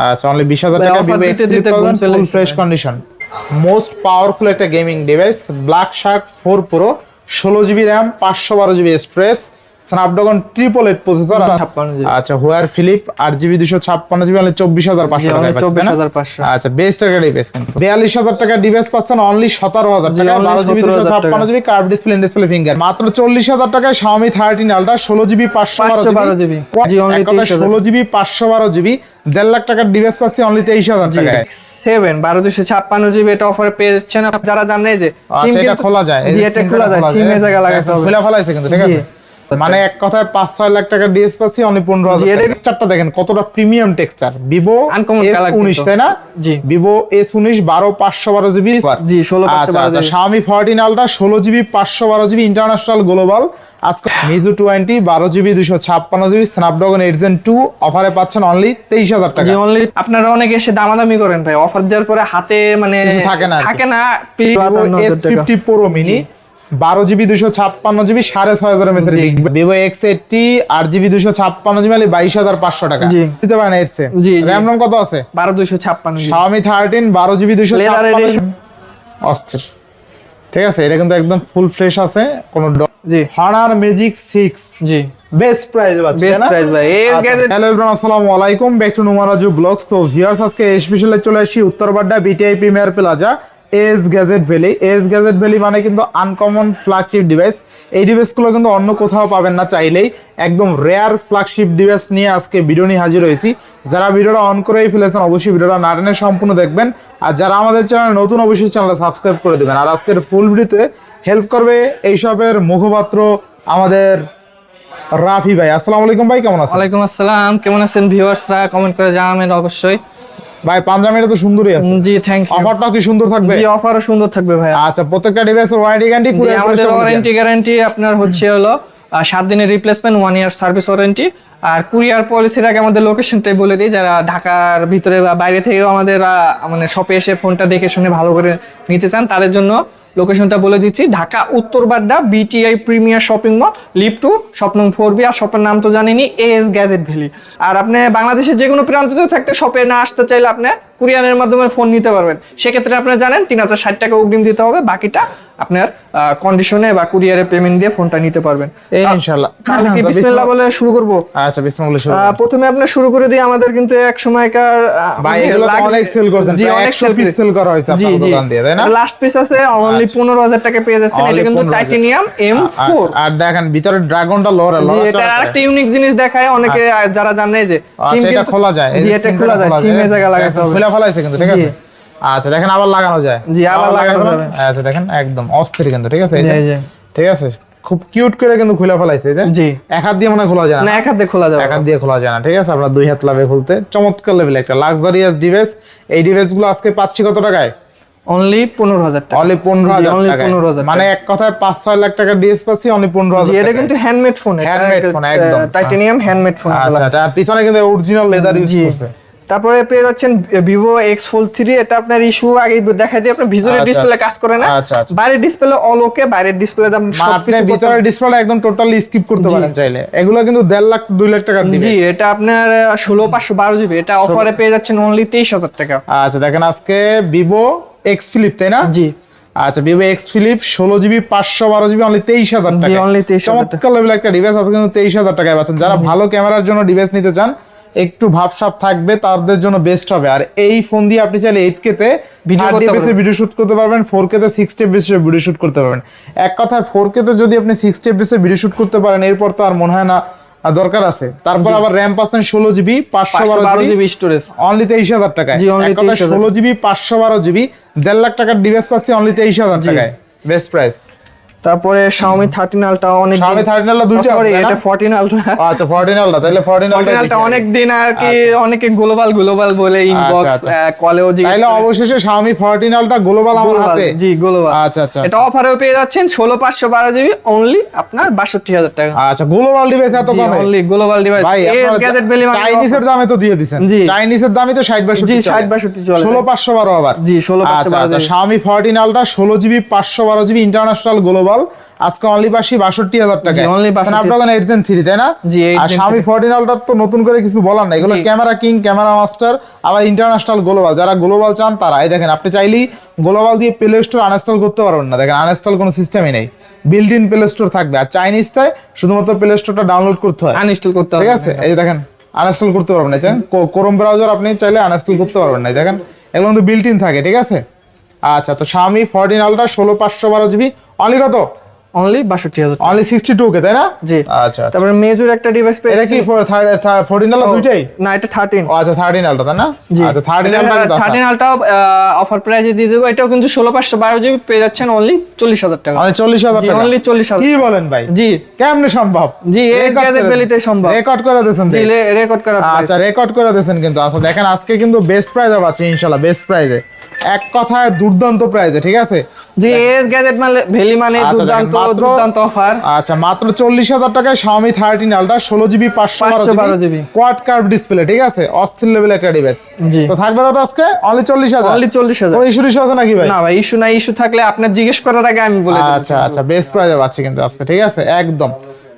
আচ্ছা অনলি 20000 টাকা Vivo X Flip full fresh condition. Most powerful একটা gaming device black shark 4 pro 16GB RAM 512GB storage Snapdragon 888 processor. আচ্ছা হুয়ার Philip 8GB 256GB only 24500 টাকা 24500। আচ্ছা best একটা device কিন্তু 42000 টাকা ডিভাইস পাচ্ছেন অনলি 17000 টাকা 12GB 256GB curve display in display finger মাত্র 40000 টাকায় Xiaomi 13 Ultra 16GB 512GB জি অনলি 16GB 512GB 1.5 লাখ টাকার ডিভাইস পাচ্ছি অনলি 23000 টাকায়। 7 12256GB এটা অফারে পেয়েছেন আপনারা জানেন যে সিম এটা খোলা যায় জি এটা খোলা যায় সিমে জায়গা লাগাতে হবে খোলা ফলাইছে কিন্তু ঠিক আছে মানে এক কথায় 5-6 লাখ টাকা ডিএস পাচ্ছি অনলি 15000 টেক্সচারটা দেখেন কতটা প্রিমিয়াম টেক্সচার Vivo S19 তাই না জি Vivo S19 12512GB জি 16512GB Xiaomi 14 Ultra 16GB 512GB international global আজকে Mizu 20 12GB 256GB Snapdragon 8 Gen 2 অফারে পাচ্ছেন অনলি 23000 টাকা জি অনলি আপনারা অনেকে এসে দামাদামি করেন ভাই অফার দেওয়ার পরে হাতে মানে থাকে না S50 Pro mini 12GB 256GB 6500 mAh Vivo X80 8GB 256GB 22500 টাকা দিতে পারেন এর চেয়ে RAM ROM কত আছে 12256 Xiaomi 13 12GB 256 অস্থির ঠিক আছে এটা কিন্তু একদম ফুল ফ্রেশ আছে কোন জি Honor Magic 6 জি বেস্ট প্রাইস পাচ্ছেন বেস্ট প্রাইস ভাই হ্যালো এভরিওয়ান আসসালামু আলাইকুম ব্যাক টু নুমারাজু ব্লগস। তো ভিউয়ার্স আজকে স্পেশালি চলে আসি Uttar Badda BTI premier plaza S gadget valley মানে কিন্তু আনকমন ফ্ল্যাগশিপ ডিভাইস। এই ডিভাইসগুলো কিন্তু অন্য কোথাও পাবেন না চাইলেই একদম রেয়ার ফ্ল্যাগশিপ ডিভাইস নিয়ে আজকে ভিডিও নিয়ে হাজির হয়েছি। যারা ভিডিওটা অন করেই ফেলেছেন অবশ্যই ভিডিওটা না টেনে সম্পূর্ণ দেখবেন আর যারা আমাদের চ্যানেল নতুন অবশ্যই চ্যানেলটা সাবস্ক্রাইব করে দেবেন। আর আজকের ফুল ভিডিওতে হেল্প করবে এইসবের মুখপাত্র আমাদের রাফি ভাই। আসসালামু আলাইকুম ভাই কেমন আছেন? ওয়ালাইকুম আসসালাম কেমন আছেন ভিউয়ার্সরা কমেন্ট করে জানাবেন অবশ্যই। ভাই পাঞ্জাবিটা তো সুন্দরই আছে জি থ্যাংক ইউ অফারটাও কি সুন্দর থাকবে? জি অফারও সুন্দর থাকবে ভাই। আচ্ছা প্রত্যেকটা ডিভাইসের ওয়ারেন্টি গ্যারান্টি পুরো আমাদের ওয়ারেন্টি গ্যারান্টি আপনার হচ্ছে হলো 7 দিনের রিপ্লেসমেন্ট 1 ইয়ার সার্ভিস ওয়ারেন্টি। আর কুরিয়ার পলিসির আগে আমাদের লোকেশনটাই বলে দিই যারা ঢাকার ভিতরে বা বাইরে থেকেও আমাদের মানে শপে এসে ফোনটা দেখে শুনে ভালো করে নিতে চান তাদের জন্য লোকেশনটা বলে দিচ্ছি Dhaka Uttar Badda BTI premier shopping mall lift 2 shop নং 4B আর শপের নাম তো জানেনই এস গ্যাজেট ভ্যালি। আর আপনি বাংলাদেশের যে কোনো প্রান্তে থাকতে শপে না আসতে চাইলে আপনি কুরিয়ারের মাধ্যমে ফোন নিতে পারবেন। সেক্ষেত্রে আপনারা জানেন 3060 টাকা অগ্রিম দিতে হবে বাকিটা আপনার কন্ডিশনে বা কুরিয়ারে পেমেন্ট দিয়ে ফোনটা নিতে পারবেন ইনশাআল্লাহ। তাহলে কি বিসমিল্লাহ বলে শুরু করব? আচ্ছা বিসমিল্লাহ শুরু প্রথমে আপনি শুরু করে দিই আমাদের কিন্তু এক সময়কার ভাই এগুলো অনেক সেল করছেন জি অনেক 100 পিস সেল করা হয়েছে আপনাদের দোকান দিয়ে তাই না? লাস্ট পিস আছে অনলি 15000 টাকা পেয়ে যাচ্ছেন। এটা কিন্তু টাইটানিয়াম M4 আর দেখেন ভিতরে ড্রাগনটা লরে জি এটা আরেকটা ইউনিক জিনিস দেখায় অনেকে যারা জানে যে সিম কিন্তু খোলা যায় জি এটা খোলা যায় সিমে জায়গা লাগাতে হবে খোলা ফলাইছে কিন্তু ঠিক আছে। আচ্ছা দেখেন আবার লাগানো যায় জি আবার লাগানো যাবে। আচ্ছা দেখেন একদম অস্থির কিন্তু ঠিক আছে এই যে ঠিক আছে খুব কিউট করে কিন্তু খুলে ফলাইছে এই যে জি এক হাত দিয়ে মনে খোলা যায় না এক হাত দিয়ে খোলা যাবে এক হাত দিয়ে খোলা যায় না ঠিক আছে আপনারা দুই হাত লাগবে খুলতে চমৎকার লেভেল একটা লাক্সারিয়াস ডিভাইস। এই ডিভাইসগুলো আজকে পাচ্ছি কত টাকায়? অনলি 15000 টাকা অনলি 15000 টাকা মানে এক কথায় 5-6 লাখ টাকা ডিএস পাচ্ছি অনলি 15000 টাকা। এটা কিন্তু হ্যান্ডমেড ফোন একদম টাইটানিয়াম হ্যান্ডমেড ফোন। আচ্ছা আর পিছনে কিন্তু অরিজিনাল লেদার ইউজ করছে। তারপরে পেয়ে যাচ্ছেন Vivo X Fold 3 এটা আপনার ইস্যু আগে দেখাই দিই আপনার ভিতরের ডিসপ্লে কাজ করে না বাইরের ডিসপ্লে অল ওকে বাইরের ডিসপ্লে আপনি সবকিছু ভিতরের ডিসপ্লে একদম টোটালি স্কিপ করতে পারেন চাইলে। এগুলো কিন্তু 1.5 লাখ 2 লাখ টাকা দিবে। জি এটা আপনার 16512GB এটা অফারে পেয়ে যাচ্ছেন অনলি 23000 টাকা। আচ্ছা দেখেন আজকে Vivo X Flip তাই না? জি আচ্ছা Vivo X Flip 16GB 512GB only 23000 টাকা। জি অনলি 23000 চমৎকার লেভেল একটা ডিভাইস আছে কিন্তু 23000 টাকায় পাচ্ছেন। যারা ভালো ক্যামেরার জন্য ডিভাইস নিতে চান একটু ভাবসাব থাকবে তাদের জন্য বেস্ট হবে। আর এই ফোন দিয়ে আপনি চাইলে 8K তে ভিডিও শুট করতে পারবেন 4K তে 60 fps এর ভিডিও শুট করতে পারবেন। এক কথায় 4K তে যদি আপনি 60 fps এর ভিডিও শুট করতে পারেন এরপর তো আর মনে হয় না দরকার আছে। তারপর আবার RAM পাচ্ছেন 16GB 512GB স্টোরেজ অনলি 23000 টাকায়। এক কথায় 16GB 512GB 1.5 লাখ টাকার ডিভাইস পাচ্ছি অনলি 23000 টাকায় বেস্ট প্রাইস। তারপরে Xiaomi 13 Ultra অনেক Xiaomi 13 Ultra দুইটা এটা 14 Ultra আচ্ছা 14 Ultra তাহলে 14 Ultra অনেক দিন আর কি অনেকে গ্লোবাল বলে ইনবক্স কলেও জিজ্ঞেস তাহলে অবশেষে Xiaomi 14 Ultra গ্লোবাল আমার হাতে জি গ্লোবাল আচ্ছা এটা অফারেও পেয়ে যাচ্ছেন 16512GB অনলি আপনার 62000 টাকা। আচ্ছা গ্লোবাল ডিভাইস এত কমে only global device S gadget valley মানে চাইনিজের দামে তো দিয়ে দিবেন চাইনিজের দামই তো 60 জি 60 চলে 16512 আবার জি 16512 Xiaomi 14 Ultra 16GB 512GB international global আজকে অনলি পাচ্ছি 62,000 টাকা। জি, only 62,000 স্ন্যাপড্রাগন 8 Gen 3 তাই না? জি, 8 আর Gen Xiaomi 14 Ultra তো নতুন করে কিছু বলার নাই, এগুলো জি। ক্যামেরা কিং, ক্যামেরা মাস্টার, আবার ইন্টারন্যাশনাল গ্লোবাল। যারা গ্লোবাল চান তারা এই দেখেন, আপনি চাইলেই গ্লোবাল দিয়ে প্লে স্টোর আনইনস্টল করতে পারবেন না। দেখেন আনইনস্টল কোনো সিস্টেমই নেই, বিল্ট ইন প্লে স্টোর থাকবে। আর চাইনিজটায় শুধুমাত্র প্লে স্টোরটা ডাউনলোড করতে হয়, আনইনস্টল করতে হবে। ঠিক আছে? এই যে দেখেন আনইনস্টল করতে পারবেন না, ক্রোম ব্রাউজার আপনি চাইলে আনইনস্টল করতে পারবেন না। এই দেখেন এগুলো কিন্তু বিল্ট ইন থাকে, ঠিক আছে? আচ্ছা, তো Xiaomi 14 Ultra 16/512 GB অনলি কত? অনলি 62,000। অনলি 62K তাই না? জি। আচ্ছা, তারপরে মেজর একটা ডিভাইস এটা পেয়েছি। কি 14 Ultra দুইটাই? না, এটা 13। ও আচ্ছা, 13 Ultra তাই না? জি। আচ্ছা, 13 Ultra কিন্তু 13 আলটাও অফার প্রাইসে দিয়ে দেবো। এটাও কিন্তু 16/512 GB পেয়ে যাচ্ছেন অনলি 40,000 টাকা। অনলি 40,000 জি, টাকা। অনলি 40,000। কি বলেন ভাই? জি কেমনে সম্ভব? জি, এস গ্যাজেট ভ্যালিতে সম্ভব। রেকর্ড করে দিয়েছেন। জি, রেকর্ড করা প্রাইস। আচ্ছা, রেকর্ড করে দিয়েছেন কিন্তু। আচ্ছা দেখেন আজকে কিন্তু বেস্ট প্রাইজে পাচ্ছি ইনশাআল্লাহ, বেস্ট প্রাইজে, এক কথায় দুর্দান্ত প্রাইজে, ঠিক আছে? জি, এস গ্যাজেট মানে ভ্যালি মানে আচ্ছা, দুর্দান্ত দেখেন, মাত্র- দুর্দান্ত অফার। আচ্ছা, মাত্র 40,000 টাকায় Xiaomi 13 Ultra 16GB 512 GB quad curve display, ঠিক আছে? অস্থির লেভেল একটা ডিভাইস। জি। তো থাকবে কত আজকে? অনলি 40,000। অনলি 40,000। কোনো ইস্যু আছে নাকি ভাই? না ভাই, ইস্যু নাই। ইস্যু থাকলে আপনার জিজ্ঞেস করার আগে আমি বলে দেব। আচ্ছা আচ্ছা, বেস্ট প্রাইজে পাচ্ছি কিন্তু আজকে, ঠিক আছে? একদম।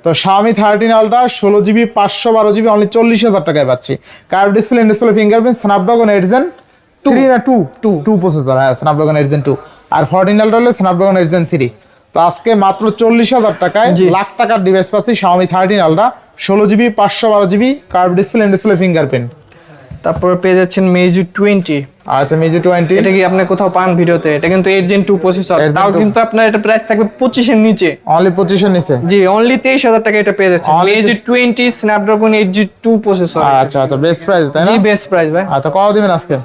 তো Xiaomi 13 Ultra 16GB 512 GB only 40,000 টাকায় পাচ্ছি। Curve display, display fingerprint, Snapdragon 8 Gen 3 না 2 প্রসেসর, হ্যাঁ Snapdragon 8 Gen 2। আর 14 Ultra হলে Snapdragon 8 Gen 3। তো আজকে মাত্র 40,000 টাকায় জি। লাখ টাকার ডিভাইস পাচ্ছি Xiaomi 13 Ultra 16GB 512 GB curve display, display fingerprint. তারপর পেয়ে যাচ্ছেন Meizu 20। আচ্ছা, Meizu 20 এটা কি আপনি কোথাও পান ভিডিওতে? এটা কিন্তু 8 Gen 2 প্রসেসর। 8 Gen তাও 2 কিন্তু আপনার এটা প্রাইস থাকবে 25 এর নিচে। অনলি 25 এর নিচে। জি, অনলি 23,000 টাকা এটা পেয়ে যাচ্ছেন। Only Meizu 20 Snapdragon 8G2 processor. আচ্ছা আচ্ছা, বেস্ট প্রাইস তাই না? জি, বেস্ট প্রাইস ভাই। আচ্ছা, কত দিবেন আজকে?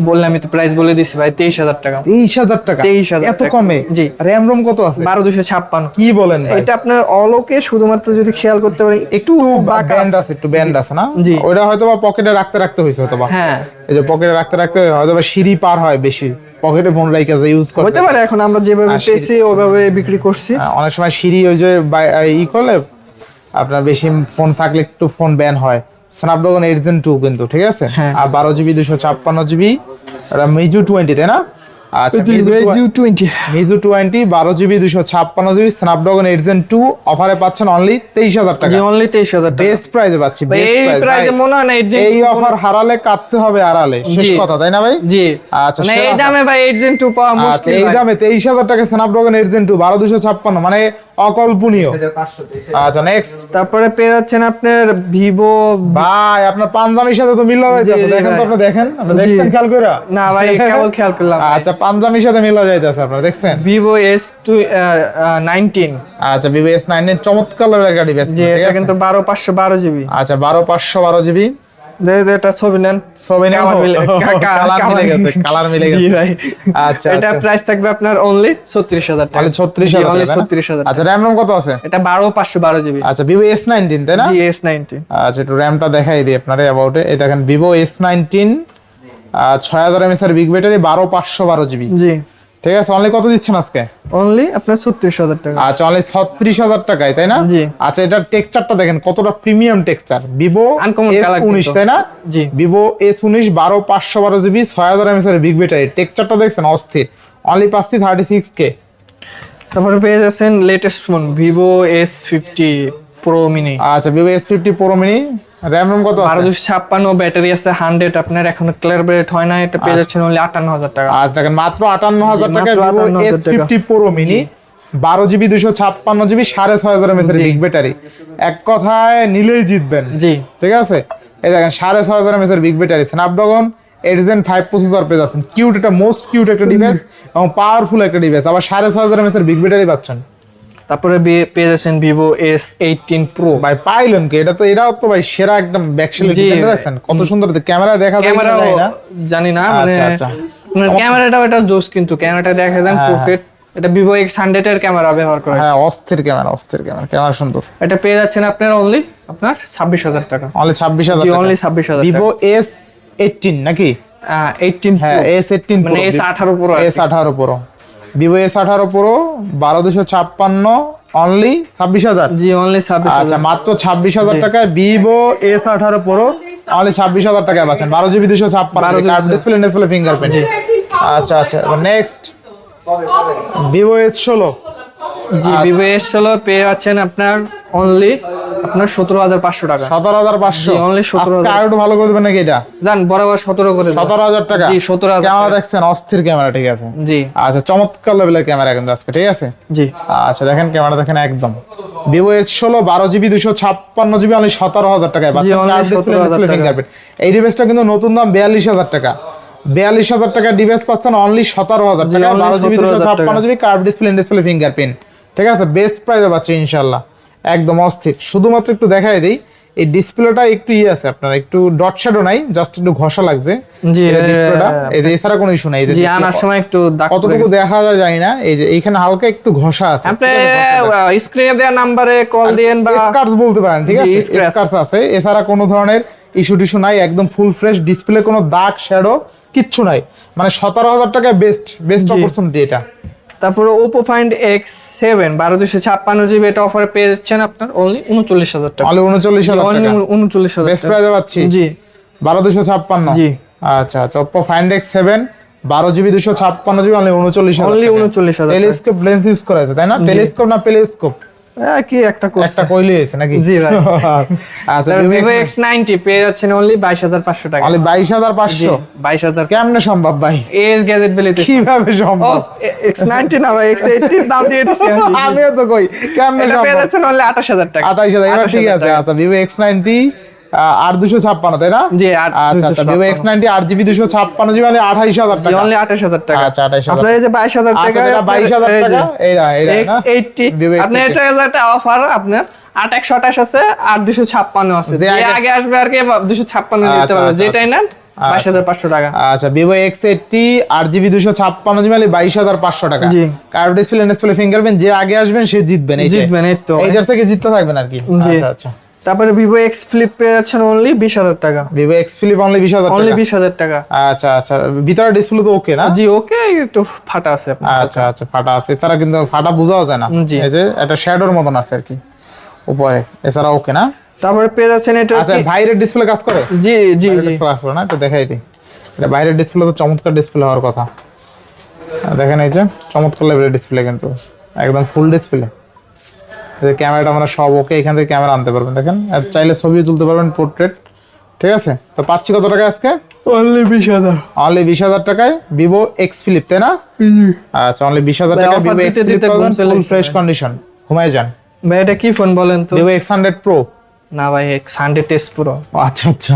বললাম, আমি তো প্রাইস বলে দিছি ভাই, 23,000 টাকা। 23,000 টাকা? 23,000 এত টাকা। কমে? জি। র‍্যাম রোম কত আছে? 12,256। কি বলেন ভাই? এটা আপনার অলোকে শুধুমাত্র যদি খেয়াল করতে পারেন একটু বাঁকা ব্যান্ড আছে। আছে, একটু ব্যান্ড আছে না? জি। ওইটা হয়তো বা পকেটে রাখতে রাখতে হইছে হয়তো বা। হ্যাঁ, এই যে পকেটে রাখতে রাখতে হয়তো বা সিঁড়ি পার হয় বেশি, পকেটে ফোন রাইখা যে ইউজ করতে। হতে পারে। এখন আমরা যেভাবে আর পেয়েছি ওইভাবে বিক্রি করছি। অনেক সময় সিঁড়ি ওই যে ই করলে আপনার বেশি ফোন থাকলে একটু ফোন ব্যান হয়। Snapdragon 8 Gen 2 কিন্তু, ঠিক আছে? হ্যাঁ। আর 12GB 256GB Meizu 20 তাই না? আচ্ছা, Meizu 20। Meizu 20 12GB 256GB Snapdragon 8 Gen 2 অফারে পাচ্ছেন অনলি 23,000 টাকা। জি, অনলি 23,000 টাকা। বেস্ট প্রাইজে পাচ্ছি, ভাই, বেস্ট এই প্রাইস। প্রাইসে মনে হয় না 8 Gen এই 2 অফার হারালে কাটতে হবে আড়ালে, শেষ জি। কথা তাই না ভাই? জি। আচ্ছা, মানে সেরা এই offer। দামে ভাই 8 Gen 2 পাওয়া আচ্ছা, মুশকিল এই ভাই। দামে 23,000 টাকা Snapdragon 8 Gen 2 12256, মানে অকল্পনীয়। আচ্ছা, নেক্সট। তারপরে পেয়ে যাচ্ছেন আপনার Vivo। ভাই আপনার পাঞ্জাবির সাথে তো মিল হয়ে জি, যাচ্ছে, জি দেখেন তো ভাই। আপনি, দেখেন আপনি জি। দেখছেন খেয়াল করে? না ভাই, কেবল খেয়াল করলাম। আচ্ছা, পাঞ্জাবির সাথে মিল হয়ে যাইতেছে, আপনারা দেখছেন? Vivo S19। আচ্ছা, Vivo S9 এর চমৎকার লেভেলের গাড়ি বেশ, যে এটা কিন্তু 12,512 GB। আচ্ছা, 12,512 GB এটা ছবি নেন। ছবি নেওয়া কালার মিলে গেছে, কালার মিলে জি গেছে। ভাই। আচ্ছা, এটা প্রাইস থাকবে আপনার অনলি 36,000 টাকা। তাহলে 36,000 অনলি টাকা না? 36,000। আচ্ছা, RAM ROM কত আছে? এটা 12,512 GB। আচ্ছা, Vivo S19 তাই না? জি, S19। আচ্ছা, একটু র্যামটা দেখাই দিই আপনারে অ্যাবাউটে। এই দেখেন Vivo S19 6000 mAh এর বিগ ব্যাটারি 12,512 GB, জি, ঠিক আছে? অনলি কত দিচ্ছেন আজকে? অনলি আপনার 36,000 টাকা। আচ্ছা, অনলি 36,000 টাকায় তাই না? জি। আচ্ছা, এটার টেক্সচারটা দেখেন কতটা premium texture. Vivo Uncommon color S19 কিন্তু। তাই না? জি। Vivo S19 12,512 GB 6000 mAh এর বিগ ব্যাটারি, টেক্সচারটা দেখছেন অস্থির। অনলি পাচ্ছি 36K। তারপরে পেয়ে যাচ্ছেন latest phone Vivo S50 Pro Mini। আচ্ছা, Vivo S50 Pro Mini RAM ROM কত আছে? 1256, ব্যাটারি আছে 100। আপনার এখনো ক্লিয়ার হয় না, এটা পেয়ে যাচ্ছেন অনলি 58,000 টাকা। আজ দেখেন মাত্র 58,000 জি, টাকায় মাত্র Vivo 58,000 টাকা। S50 Pro Mini 12GB 256GB 6,500 mAh এর বিগ ব্যাটারি, এক কথায় নিলেই জিতবেন। জি, ঠিক আছে? এই দেখেন 6,500 mAh এর big battery, Snapdragon 8 Gen 5 processor পেয়ে যাচ্ছেন। কিউট, এটা মোস্ট কিউট একটা ডিভাইস এবং পাওয়ারফুল একটা ডিভাইস, আবার 6,500 mAh এর বিগ ব্যাটারি পাচ্ছেন। তারপরে পেয়ে যাচ্ছেন Vivo S18 Pro। ভাই পাইলেন কি? এটাও তো ভাই সেরা একদম ব্যাকশেল জি, দেখছেন কত সুন্দর ক্যামেরা দেখা যায় ক্যামেরা কিনা জানি না। জানি না, মানে আচ্ছা, আপনার ক্যামেরাটাও এটা জোস, কিন্তু ক্যামেরাটা দেখা যান হ্যাঁ, পোর্ট্রেট। এটা Vivo X100 এর ক্যামেরা ব্যবহার করা হয়। হ্যাঁ, অস্থির ক্যামেরা, ক্যামেরা সুন্দর। এটা পেয়ে যাচ্ছেন আপনার অনলি আপনার 26,000 টাকা। অনলি 26,000 জি, টাকা। অনলি 26,000 টাকা। Vivo S18 নাকি? 18 হ্যাঁ, Pro, S18 মানে Pro, S18 Pro আর কি। S18 Pro, Vivo S18 Pro 12,256 only 26,000। জি, অনলি 26,000। আচ্ছা, মাত্র 26,000 টাকায় Vivo S18 Pro অনলি 26,000 টাকায় পাচ্ছেন। 12GB 256 curve display fingerprint. আচ্ছা, এবার নেক্সট Vivo S16 জি ভিভো S16 পেয়ে যাচ্ছেন আপনার অনলি আপনার 17,500 টাকা। 17,500 অনলি 17,000। আর একটু ভালো করে দেবেন নাকি এটা? জান বরাবর 17 করে দেব। 17,000 টাকা। জি 17,000। ক্যামেরা দেখছেন অস্থির ক্যামেরা, ঠিক আছে। জি আচ্ছা, চমৎকার লেভেলের ক্যামেরা কিন্তু আজকে, ঠিক আছে। জি আচ্ছা দেখেন ক্যামেরা দেখেন একদম। Vivo S16 12GB 256GB only 17,000 টাকায় জি, only 17,000 টাকা। ফিঙ্গারপ্রিন্ট। এই ডিভাইসটা কিন্তু নতুন দাম 42,000 টাকা। 42,000 টাকা ডিভাইস পাচ্ছেন অনলি 17,000 জি, টাকা। only 12GB 17,000 256GB curve display fingerprint, ঠিক আছে। বেস্ট প্রাইসে পাচ্ছি ইনশাআল্লাহ, একদম অস্থির। শুধুমাত্র একটু দেখাই দেই, এই ডিসপ্লেটা একটু আছে আপনার, একটু ডট শ্যাডো নাই, জাস্ট একটু ঘষা লাগছে। জি এই ডিসপ্লেটা, এই যে এছাড়া কোনো ইস্যু নাই। এই যে জি আনার সময় একটু দাগ পড়ে কতটুকু গেছে। দেখা যায় জানি না, এই যে এইখানে হালকা একটু ঘষা আছে। আপনি স্ক্রিনে দেওয়া নাম্বারে কল দিয়েন বা স্ক্র্যাচ বলতে পারেন, ঠিক জি, আছে, scratch। স্ক্র্যাচ আছে। এছাড়া কোনো ধরনের ইস্যু টিস্যু নাই, একদম ফুল ফ্রেশ ডিসপ্লে, কোনো দাগ শ্যাডো কিচ্ছু নাই। মানে 17,000 টাকায় বেস্ট অপরচুনিটি এটা। তারপরে Oppo Find X7 1256GB এটা অফারে পেয়ে যাচ্ছেন আপনার অনলি 39,000 টাকা। অনলি 39,000 অনলি টাকা 39,000 বেস্ট টাকা। প্রাইসে পাচ্ছি। জি 12,256। জি আচ্ছা আচ্ছা, Oppo Find X7 12GB 256GB only 39,000 only টাকা। 39,000 টাকা। টেলিস্কোপ লেন্স ইউজ করা আছে, তাই না? টেলিস্কোপ না পেলিস্কোপ? কি একটা করছে। একটা কইলি আছে নাকি? জি ভাই। আচ্ছা, Vivo X90 পেয়ে যাচ্ছেন অনলি 22,500 টাকা। অনলি 22,500। 22,000। কেমনে সম্ভব ভাই? এস গ্যাজেট বেলিতে কিভাবে সম্ভব? X90 না ভাই X80 এর দাম দিয়ে দিছি আমি। আমিও তো কই কেমনে এটা পেয়ে সম্ভব? যাচ্ছেন অনলি 28,000 টাকা। 28,000, এবার ঠিক 28,000 আছে। টাকা। আচ্ছা, Vivo X90 8,256, তাই না? জি আচ্ছা আচ্ছা, Vivo X90 8GB 256GB only 28,000 জি টাকা। অনলি 28,000 টাকা। আচ্ছা, 28,000 আপনার এই যে 22,000 টাকা, আচ্ছা, 22,000 টাকা এইটা না? X80 Vivo আপনি X80 এটা একটা অফার আপনার 8,128 আছে আর 256 আছে। যে যে আগে আসবে আর কি 256 নিতে আচ্ছা, পারবে, আচ্ছা, যেটাই নেন 22,500 টাকা। আচ্ছা, Vivo X80 8GB 256GB only 22,500 টাকা। জি। কার্ভ ডিসপ্লে ফিঙ্গারপ্রিন্ট, যে আগে আসবেন সে জিতবেন। জিতবেন, এই তো। এইটার থেকে জিততে থাকবেন আর কি। জি। আচ্ছা আচ্ছা, তারপরে Vivo X Flip পেয়ে যাচ্ছেন অনলি 20,000 টাকা। Vivo X Flip only 20,000 only টাকা। 20,000 টাকা। আচ্ছা আচ্ছা, ভিতরে ডিসপ্লে তো ওকে না? জি ওকে, একটু ফাটা আছে আপনার। আচ্ছা আচ্ছা, ফাটা আছে। এছাড়া কিন্তু ফাটা বোঝাও যায় না, জি। এই যে একটা শ্যাডোর মতন আছে আর কি উপরে। এছাড়া ওকে না? তারপরে পেয়ে যাচ্ছেন এটা আচ্ছা, বাইরের ডিসপ্লে কাজ করে? জি জি জি ডিসপ্লে কাজ করে না? একটু দেখাই দিই। এটা বাইরের ডিসপ্লে তো চমৎকার ডিসপ্লে হওয়ার কথা। দেখেন এই যে চমৎকার লেভেলের ডিসপ্লে, কিন্তু একদম ফুল ডিসপ্লে। এই যে ক্যামেরাটা আমরা সব ওকে, এখান থেকে ক্যামেরা আনতে পারবেন। দেখেন, আর চাইলে ছবিও তুলতে পারবেন, পোর্ট্রেট, ঠিক আছে। তো পাচ্ছি কত টাকা আজকে? অনলি 20,000। অনলি 20,000 টাকায় Vivo X Flip, তাই না? আচ্ছা, অনলি 20,000 ভাই, টাকা offer Vivo X দিতে Flip দিতে পাবেন, গুনতে ফুল লাগছে ফ্রেশ ভাই। কন্ডিশন। ঘুমায় যান। ভাই এটা কি ফোন বলেন তো? Vivo X100 Pro। না ভাই X100 S Pro। আচ্ছা আচ্ছা,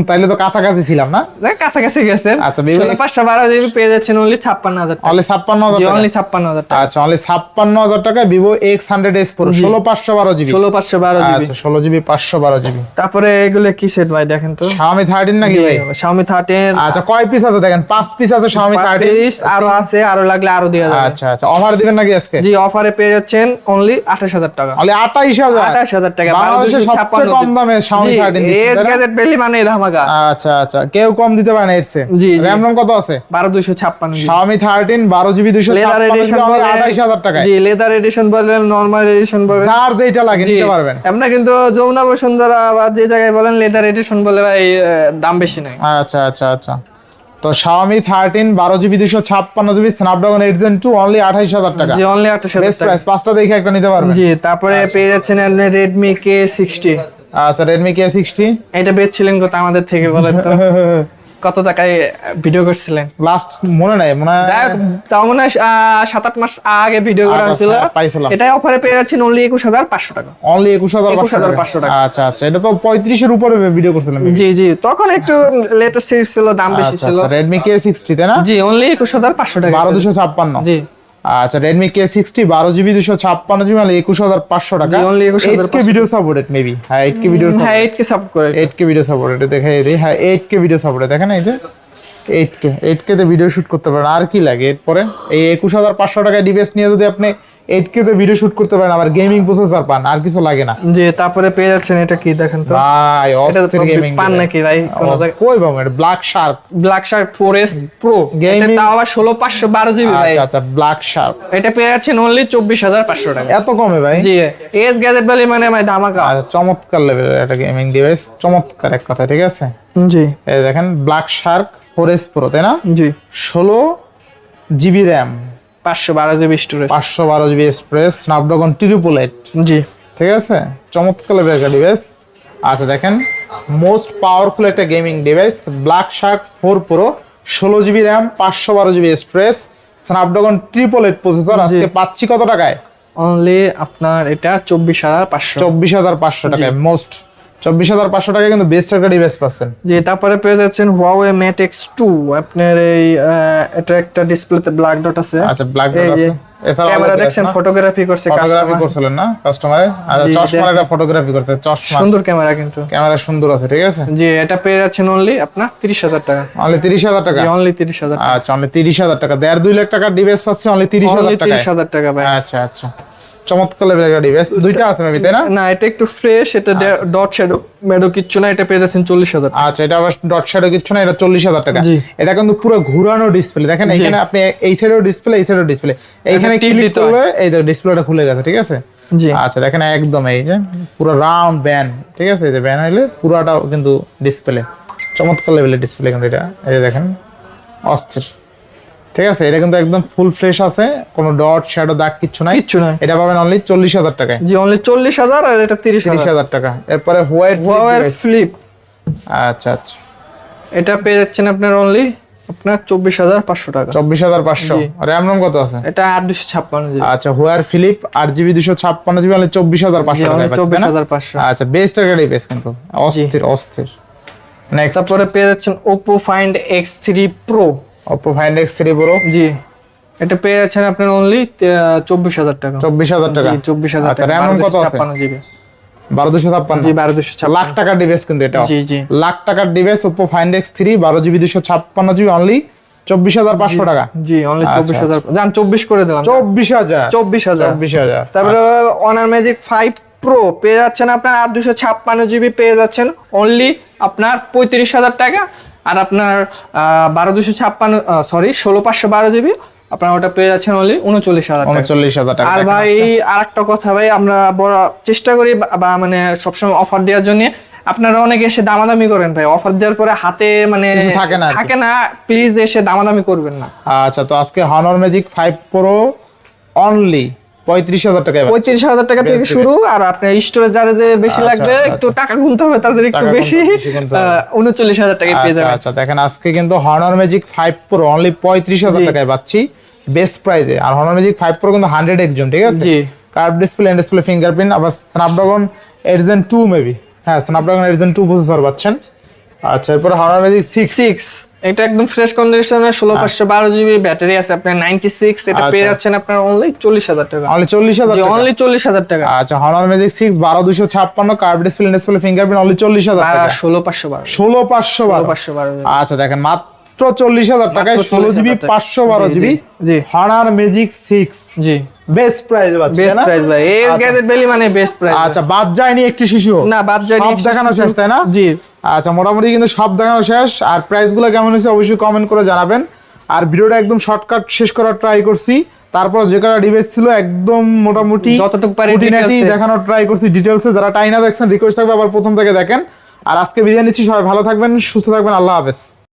তাইলে তো কাছাকাছি ছিলাম না? দেখ কাছাকাছি গেছেন। আচ্ছা, Vivo 512 পেয়ে যাচ্ছেন অনলি 56,000 টাকা। অনলি 56,000 জি টাকা। অনলি 56,000 টাকা। আচ্ছা, অনলি 56,000 টাকা Vivo X100s Pro 16,512GB। 16,512 আচ্ছা, 16GB 512GB। তারপরে এগুলো কি সেট ভাই দেখেন তো? Xiaomi 13 নাকি ভাই? Xiaomi 13 আচ্ছা, কয় পিস আছে দেখেন? 5 পিস আছে Xiaomi 13। পিস আরো আছে, আরো লাগলে আরো দেওয়া যাবে। আচ্ছা আচ্ছা, অফার দিবেন নাকি আজকে? জি অফারে পেয়ে যাচ্ছেন অনলি 28,000 টাকা। অনলি 28,000। 28,000 টাকা। বাংলাদেশের সবচেয়ে কম দামে Xiaomi 13 দিচ্ছে, এস তাই না? গ্যাজেট বেলি মানে ধামাকা। আচ্ছা আচ্ছা, কেউ কম দিতে পারে না এর চেয়ে। জি, জি। RAM ROM কত আছে? 12,256 জি। Xiaomi 13 12GB leather 256GB addition only বলেন 28,000 টাকায়। জি, লেদার এডিশন বলেন, নরমাল এডিশন বলেন, যার যেটা লাগে জি নিতে পারবেন। আমরা কিন্তু যমুনা বসুন্ধরা বা যে জায়গায় বলেন লেদার এডিশন বলে ভাই দাম বেশি নাই। আচ্ছা আচ্ছা আচ্ছা, তো Xiaomi 13 12GB 256GB Snapdragon 8 Gen 2 only 28,000 টাকা। জি অনলি 28,000 বেস্ট টাকা। প্রাইস, পাঁচটা দেখে একটা নিতে পারবেন। জি তারপরে পেয়ে যাচ্ছেন আপনি Redmi K60। আচ্ছা, Redmi K60 এটা বেচছিলেন কত আমাদের থেকে বলেন তো? কত টাকায় ভিডিও করছিলেন? লাস্ট মনে নাই, মনে হয় যাই হোক, তাও মনে হয় 7-8 মাস আগে ভিডিও করা হয়েছিল। পাইছিলাম। এটাই অফারে পেয়ে যাচ্ছেন অনলি 21,500 টাকা। অনলি 21,500 টাকা। আচ্ছা আচ্ছা, এটা তো 35 এর উপরে ভিডিও করছিলাম। জি জি, তখন একটু লেটেস্ট সিরিজ ছিল, দাম বেশি আচ্ছা ছিল। আচ্ছা, Redmi K60 তাই না? জি অনলি 21,500 টাকা। 12,256। জি আচ্ছা, Redmi K60 12GB 256GB only 21,500 টাকা। জি, only 21,500 8K video supported maybe. হ্যাঁ, 8K ভিডিও হ্যাঁ 8K সাপোর্ট করে। 8K ভিডিও সাপোর্টেড দেখাই দিই। হ্যাঁ, 8K ভিডিও সাপোর্টেড দেখেন, এই যে 8K তে ভিডিও শুট করতে পারেন। আর কি লাগে এরপরে? এই 21,500 টাকায় ডিভাইস নিয়ে যদি আপনি 8K তে ভিডিও শুট করতে পারেন, আবার গেমিং প্রসেসর পান, আর কিছু লাগে না জি তারপরে পেয়ে যাচ্ছেন এটা কি দেখেন তো? ভাই। এটা অস্থির গেমিং পান নাকি ভাই কোন জায়গায়? কই পাবো? এটা black Shark black Shark 4S Pro Gaming- এটা তাও আবার 16,512 জিবি ভাই। আচ্ছা আচ্ছা, ব্ল্যাক শার্ক এটা পেয়ে যাচ্ছেন অনলি 24,500 টাকা। এত কমে ভাই? জি এস গ্যাজেট বলে মানে ভাই ধামাকা। আচ্ছা, চমৎকার লেভেলের একটা গেমিং ডিভাইস, চমৎকার এক কথা, ঠিক আছে। জি এই দেখেন ব্ল্যাক শার্ক 4S Pro, তাই না? জি 16GB RAM 512 GB storage. 512 GB storage, Snapdragon 888। জি ঠিক আছে, চমৎকার লেভেলের একটা ডিভাইস। আচ্ছা দেখেন, মোস্ট পাওয়ারফুল একটা gaming device, black shark 4 pro, 16 GB RAM, 512 GB storage, Snapdragon 888 processor. আজকে পাচ্ছি কত টাকায়? অনলি আপনার এটা 24,500। 24,500 টাকায়, মোস্ট 24,500 টাকায় কিন্তু বেস্ট একটা ডিভাইস পাচ্ছেন। জি, তারপরে পেয়ে যাচ্ছেন Huawei Mate X2। আপনার এই এটা একটা ডিসপ্লেতে ব্ল্যাক ডট আছে। আচ্ছা, ব্ল্যাক ডট আছে। এছাড়া ক্যামেরা দেখছেন, ফটোগ্রাফি করছে, ফটোগ্রাফি করছিলেন না কাস্টমারে? আচ্ছা, চশমার একটা ফটোগ্রাফি করছে, চশমা সুন্দর ক্যামেরা, কিন্তু ক্যামেরা সুন্দর আছে। ঠিক আছে, জি, এটা পেয়ে যাচ্ছেন অনলি আপনার 30,000 টাকা। অনলি 30,000 টাকা? জি, অনলি 30,000 টাকা। আচ্ছা, অনলি 30,000 টাকা। 1.5-2 লাখ টাকার ডিভাইস পাচ্ছি অনলি 30,000 টাকা। 30,000 টাকা ভাই। আচ্ছা আচ্ছা, চমৎকার লেভেলের একটা ডিভাইস। দুইটা আছে মেবি, তাই না? না, এটা একটু ফ্রেশ, এটা ডট শ্যাডো ম্যাডো কিচ্ছু না, এটা পেয়ে যাচ্ছেন 40,000 টাকা। আচ্ছা, এটা আবার ডট শ্যাডো কিছু না, এটা 40,000 টাকা। জি। এটা কিন্তু পুরো ঘোরানো ডিসপ্লে, দেখেন এখানে আপনি এই সাইডেও ডিসপ্লে, এই সাইডেও ডিসপ্লে, এইখানে টিপ ক্লিক দিতে করলে এই দেখো ডিসপ্লেটা খুলে গেছে। ঠিক আছে, জি আচ্ছা দেখেন একদম এই যে পুরো রাউন্ড ব্যান। ঠিক আছে, এই যে ব্যান হইলে পুরোটাও কিন্তু ডিসপ্লে, চমৎকার লেভেলের ডিসপ্লে কিন্তু এটা। এই যে দেখেন, অস্থির। ঠিক আছে, এটা কিন্তু একদম ফুল ফ্রেশ আছে, কোনো ডট শ্যাডো দাগ কিচ্ছু নাই। কিচ্ছু নাই। এটা পাবেন অনলি 40,000 টাকায়। জি, অনলি 40,000, আর এটা 30,000। 30,000 টাকা। এরপরে Huawei ফ্লিপ, আচ্ছা আচ্ছা, এটা পেয়ে যাচ্ছেন আপনার অনলি আপনার 24,500 টাকা। 24,500। র্যাম রম কত আছে? এটা 856 জিবি। আচ্ছা, হুয়ার ফিলিপ 8GB 256 জিবি অনলি 24,500 টাকা। 24,500। আচ্ছা, বেস্ট একটা ডিভাইস কিন্তু, অস্থির অস্থির। নেক্সট, তারপরে পেয়ে যাচ্ছেন Oppo Find X3 Pro। Oppo Find X3 Pro, জি, এটা পেয়ে যাচ্ছেন আপনার অনলি 24,000 টাকা। 24,000 টাকা। জি, 24,000 আচ্ছা, টাকা। র্যাম রম কত আছে? 56 জিবি। 12,256। জি, 12,256। লাখ টাকার ডিভাইস কিন্তু এটা। জি জি লাখ টাকার device Oppo Find X3 12GB 256 GB only 24,500 টাকা। জি, অনলি আচ্ছা, 24,000। জান 24 করে দিলাম। 24,000। 24,000। তারপরে Honor Magic 5 Pro পেয়ে যাচ্ছেন আপনার 856 জিবি পেয়ে যাচ্ছেন অনলি আপনার 35,000 টাকা। আর আপনার 16,512 জিবি আপনার ওটা পেয়ে যাচ্ছেন অনলি 39,000 টাকা। 39,000 টাকা। আর ভাই আরেকটা কথা ভাই, আমরা বড় চেষ্টা করি বা মানে সবসময় অফার দেওয়ার জন্য। আপনারা অনেকে এসে দামাদামি করেন ভাই, অফার দেওয়ার পরে হাতে মানে কিছু থাকে না। প্লিজ এসে দামাদামি করবেন না। আচ্ছা, তো আজকে Honor Magic 5 Pro অনলি 35,000 টাকায়। 35,000 টাকা থেকে শুরু। আর আপনার স্টোরেজ যাদের বেশি লাগবে, একটু টাকা গুনতে হবে তাদের একটু বেশি, 39,000 টাকায় পেয়ে যাবেন। আচ্ছা দেখেন, আজকে কিন্তু Honor Magic 5 Pro অনলি 35,000 টাকায় পাচ্ছি বেস্ট প্রাইসে। আর Honor Magic 5 Pro কিন্তু 100Hz জোন। ঠিক আছে, জি, curve display, and display fingerprint, আবার Snapdragon 8 Gen 2 মেবি, হ্যাঁ Snapdragon 8 Gen 2 প্রসেসর পাচ্ছেন। আচ্ছা, এরপর Honor Magic 6, এটা একদম ফ্রেশ কন্ডিশনে, 16,512 জিবি ব্যাটারি আছে আপনার 96। এটা পেয়ে যাচ্ছেন আপনার অনলি 40,000 টাকা। অনলি 40,000 টাকা। অনলি 40,000 টাকা। আচ্ছা, Honor Magic 6 12,256 curve display, and display fingerprint only 40,000 টাকা। 16,512। 16,512। আচ্ছা দেখেন, মাত্র 40,000 টাকায় 16GB 512GB জি Honor Magic 6 জি বেস্ট প্রাইসে পাচ্ছেন। বেস্ট প্রাইস ভাই, এই গ্যাজেট ভ্যালি মানে বেস্ট প্রাইস। আচ্ছা, বাদ যায়নি একটি শিশু? না, বাদ যায়নি। সব দেখানো শেষ, তাই না? জি। আচ্ছা, মোটামুটি কিন্তু সব দেখানো শেষ। আর প্রাইসগুলো কেমন হয়েছে অবশ্যই কমেন্ট করে জানাবেন। আর ভিডিওটা একদম শর্টকাট শেষ করার ট্রাই করছি। তারপর যে কটা ডিভাইস ছিল একদম মোটামুটি যতটুকু পারি দেখানোর ট্রাই করছি ডিটেইলসে। যারা টাইনা দেখছেন রিকোয়েস্ট থাকবে আবার প্রথম থেকে দেখেন। আর আজকে বিদায় নিচ্ছি, সবাই ভালো থাকবেন, সুস্থ থাকবেন, আল্লাহ হাফেজ।